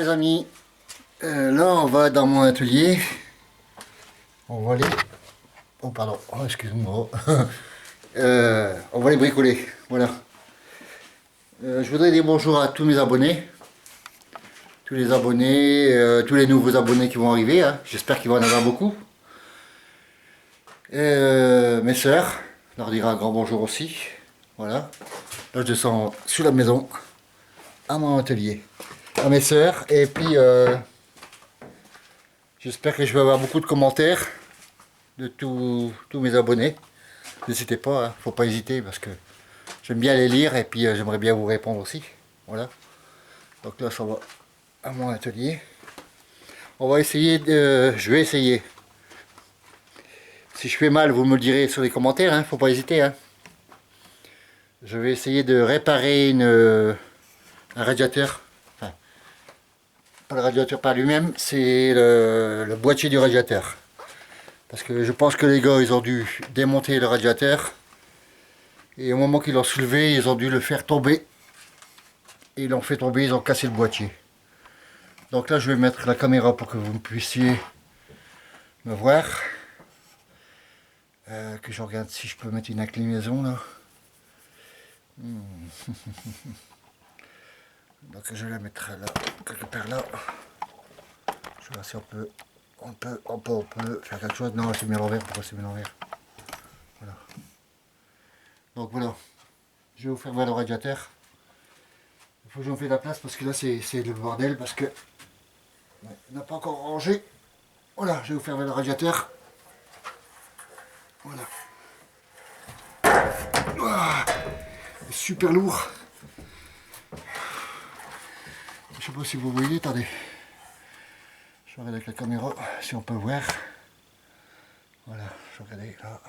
les amis, là on va dans mon atelier, on va aller, oh pardon, oh, excuse-moi, on va les bricoler, voilà. Je voudrais dire bonjour à tous mes abonnés, tous les abonnés, tous les nouveaux abonnés qui vont arriver, hein. J'espère qu'il va y en avoir beaucoup. Mes sœurs, leur dira un grand bonjour aussi, voilà. Là je descends sous la maison, à mon atelier, à mes sœurs, et puis j'espère que je vais avoir beaucoup de commentaires de tous mes abonnés. N'hésitez pas, hein, faut pas hésiter parce que j'aime bien les lire et puis j'aimerais bien vous répondre aussi. Voilà. Donc là ça va à mon atelier. On va essayer de. Je vais essayer. Si je fais mal, vous me le direz sur les commentaires, hein, faut pas hésiter. Hein. Je vais essayer de réparer un radiateur. Enfin, pas le radiateur par lui-même, c'est le boîtier du radiateur. Parce que je pense que les gars, ils ont dû démonter le radiateur. Et au moment qu'ils l'ont soulevé, ils ont dû le faire tomber. Et ils l'ont fait tomber, ils ont cassé le boîtier. Donc là, je vais mettre la caméra pour que vous puissiez me voir. Que je regarde si je peux mettre une inclinaison là. Donc je vais la mettre là, quelque part là. Je vais voir si on peut faire quelque chose. Non, c'est mis à l'envers. Pourquoi c'est mis à l'envers? Voilà. Donc voilà. Je vais vous faire voir le radiateur. Il faut que j'en fasse de la place parce que là c'est le bordel parce que on n'a pas encore rangé. Voilà, je vais vous faire voir le radiateur. Voilà. Ouah, super lourd. Je sais pas si vous voyez, attendez. Je regarde avec la caméra si on peut voir. Voilà, je regarde là.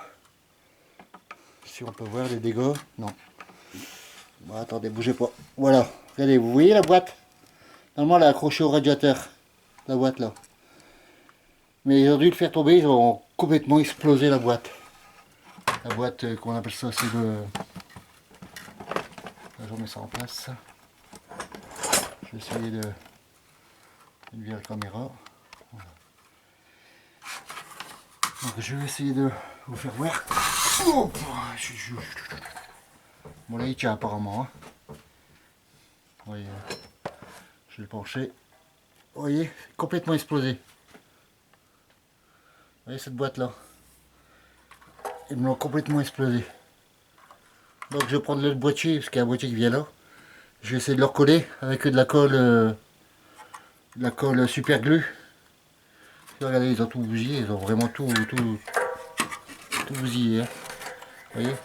Si on peut voir les dégâts. Non. Bon, attendez, bougez pas. Voilà, regardez, vous voyez la boîte? Normalement elle est accrochée au radiateur. La boîte là. Mais ils ont dû le faire tomber, ils ont complètement explosé la boîte. La boîte, qu'on appelle ça, c'est le... Là, je remets ça en place. Je vais essayer de virer la caméra. Voilà. Donc je vais essayer de vous faire voir. Oh, bon là il tient apparemment. Hein. Vous voyez, je vais le pencher. Vous voyez, complètement explosé. Vous voyez cette boîte là. Ils me l'ont complètement explosé. Donc je vais prendre le boîtier, parce qu'il y a un boîtier qui vient là. Je vais essayer de le recoller avec de la colle super glue. Regardez, ils ont tout bousillé, ils ont vraiment tout bousillé. Hein. Vous voyez?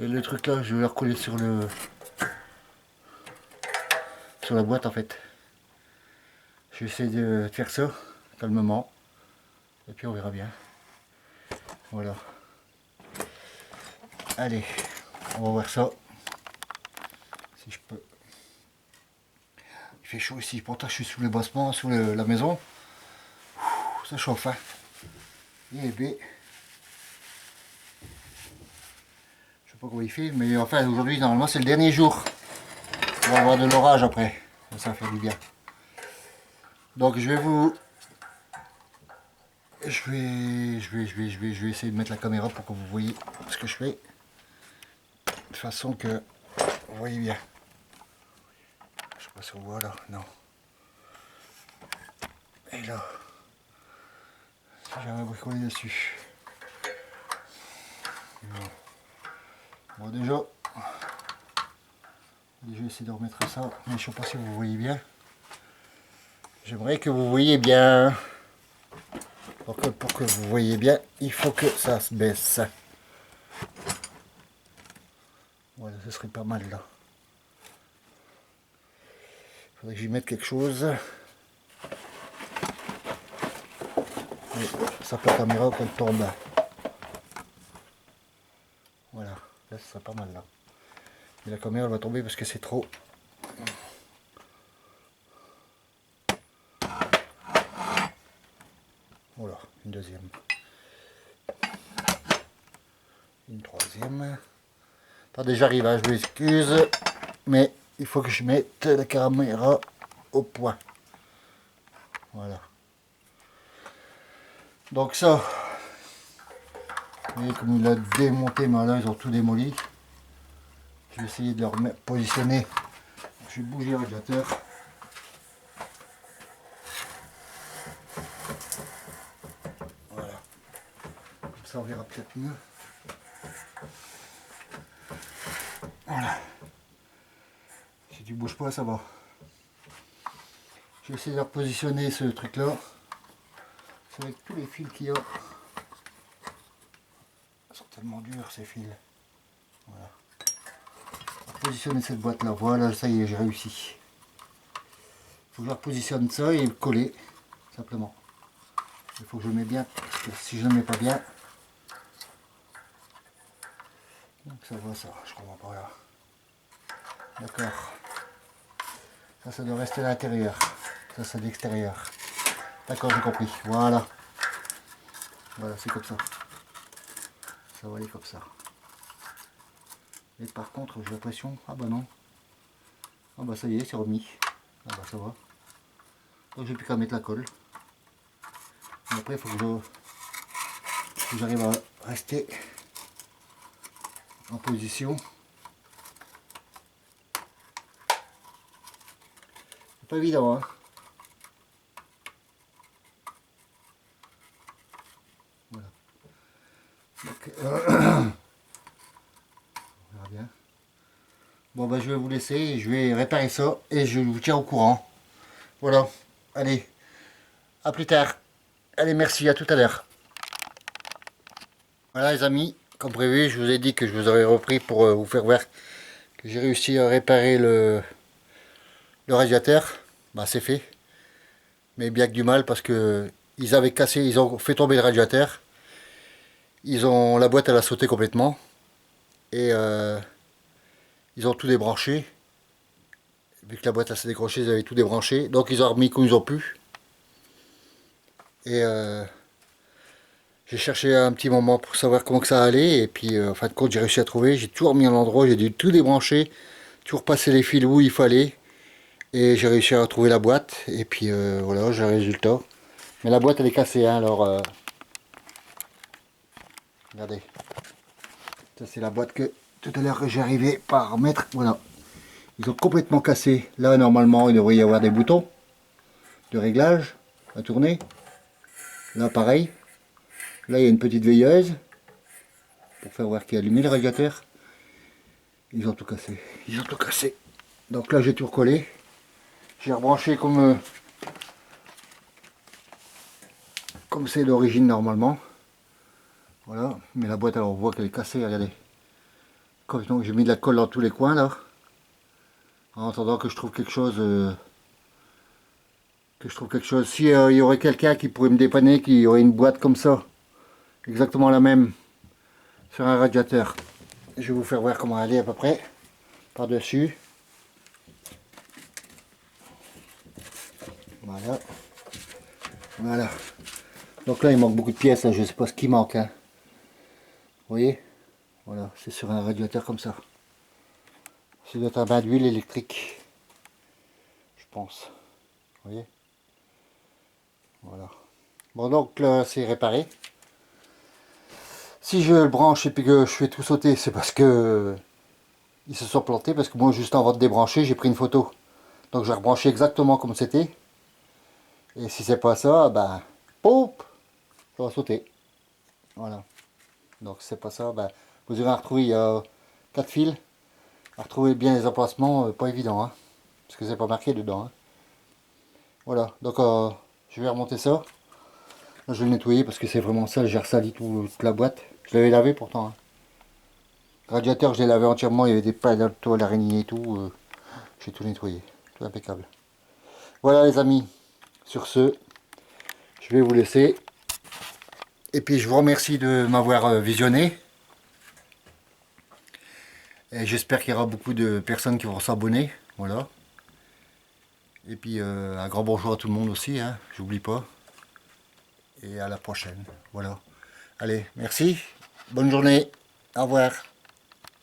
Et le truc là, je vais le recoller sur la boîte en fait. Je vais essayer de faire ça calmement. Et puis on verra bien. Voilà. Allez, on va voir ça. Si je peux. Il fait chaud ici, pourtant je suis sous le bassement, sous la maison. Ouh, ça chauffe, hein. Et bien. Je sais pas comment il fait, mais enfin aujourd'hui normalement c'est le dernier jour. On va avoir de l'orage après. Ça va faire du bien. Donc je vais vous. Je vais essayer de mettre la caméra pour que vous voyez ce que je fais. De façon que vous voyez bien. Je sais pas si on voit là, non. Et là, j'avais bricolé dessus. Bon déjà, je vais essayer de remettre ça, mais je sais pas si vous voyez bien. J'aimerais que vous voyez bien. Pour que vous voyez bien, il faut que ça se baisse. Voilà, ce serait pas mal là. Il faudrait que j'y mette quelque chose. Mais ça fait la caméra quand elle tombe. Voilà, là ce serait pas mal là. Mais la caméra elle va tomber parce que c'est trop. Voilà, une deuxième. Une troisième. Attendez, j'arrive, hein, je m'excuse. Mais il faut que je mette la caméra au point. Voilà. Donc ça, vous voyez comme il a démonté, mais là ils ont tout démoli. Je vais essayer de le remettre, positionner. Je vais bouger le radiateur. Voilà. Comme ça on verra peut-être mieux. Voilà. Si tu bouges pas, ça va. Je vais essayer de repositionner ce truc là. C'est avec tous les fils qu'il y a. Ils sont tellement durs ces fils. Voilà. Positionner cette boîte là. Voilà, ça y est, j'ai réussi. Il faut que je repositionne ça et le coller. Simplement. Il faut que je le mette bien. Parce que si je ne le mets pas bien. Donc ça va ça, je comprends pas là. D'accord. Ça doit rester à l'intérieur. Ça c'est l'extérieur. D'accord, j'ai compris. Voilà. Voilà, c'est comme ça. Ça va aller comme ça. Et par contre, j'ai l'impression... Ah bah non. Ah bah ça y est, c'est remis. Ah bah ça va. Donc j'ai plus qu'à mettre la colle. Et après, il faut que j'arrive à rester en position. C'est pas évident, hein. Voilà. Donc, on verra bien. Bon bah je vais vous laisser, je vais réparer ça et je vous tiens au courant. Voilà, allez, à plus tard. Allez, merci, à tout à l'heure. Voilà les amis, comme prévu, je vous ai dit que je vous aurais repris pour vous faire voir que j'ai réussi à réparer le radiateur. Bah c'est fait, mais bien que du mal parce que ils avaient cassé, ils ont fait tomber le radiateur. La boîte elle a sauté complètement et ils ont tout débranché. Vu que la boîte s'est décrochée, ils avaient tout débranché. Donc ils ont remis comme ils ont pu. Et j'ai cherché un petit moment pour savoir comment que ça allait. Et puis en fin de compte, j'ai réussi à trouver. J'ai tout remis à l'endroit, j'ai dû tout débrancher. Tout repasser les fils où il fallait. Et j'ai réussi à retrouver la boîte. Et puis voilà, j'ai le résultat. Mais la boîte elle est cassée. Hein, alors regardez. Ça c'est la boîte que tout à l'heure j'ai arrivé par remettre. Voilà. Ils ont complètement cassé. Là normalement il devrait y avoir des boutons de réglage à tourner. Là pareil. Là il y a une petite veilleuse pour faire voir qu'il a allumé le radiateur. Ils ont tout cassé. Ils ont tout cassé. Donc là j'ai tout recollé. J'ai rebranché comme c'est d'origine normalement. Voilà. Mais la boîte alors on voit qu'elle est cassée. Regardez. Donc j'ai mis de la colle dans tous les coins là. En attendant que je trouve quelque chose. Si il y aurait quelqu'un qui pourrait me dépanner, qui aurait une boîte comme ça, exactement la même, sur un radiateur. Je vais vous faire voir comment elle est à peu près, par-dessus. Voilà. Voilà. Donc là il manque beaucoup de pièces, hein. Je ne sais pas ce qui manque. Hein. Vous voyez? Voilà, c'est sur un radiateur comme ça. C'est doit être un bain d'huile électrique. Je pense. Vous voyez? Voilà. Bon donc là c'est réparé. Si je le branche et puis que je fais tout sauter, c'est parce que ils se sont plantés, parce que moi juste avant de débrancher, j'ai pris une photo. Donc je vais rebrancher exactement comme c'était. Et si c'est pas ça, ben, pop, ça va sauter. Voilà. Donc si c'est pas ça, ben, vous irez à retrouver, il y a 4 fils. À retrouver bien les emplacements, pas évident, hein, parce que c'est pas marqué dedans. Hein. Voilà, donc je vais remonter ça. Là, je vais le nettoyer parce que c'est vraiment sale, j'ai ressali toute la boîte. Je l'avais lavé pourtant. Hein. Le radiateur, je l'ai lavé entièrement, il y avait des pailles dans le toit, l'araignée et tout. J'ai tout nettoyé, tout impeccable. Voilà les amis, sur ce, je vais vous laisser. Et puis je vous remercie de m'avoir visionné. Et j'espère qu'il y aura beaucoup de personnes qui vont s'abonner. Voilà. Et puis un grand bonjour à tout le monde aussi, hein, j'oublie pas. Et à la prochaine. Voilà. Allez, merci. Bonne journée. Au revoir.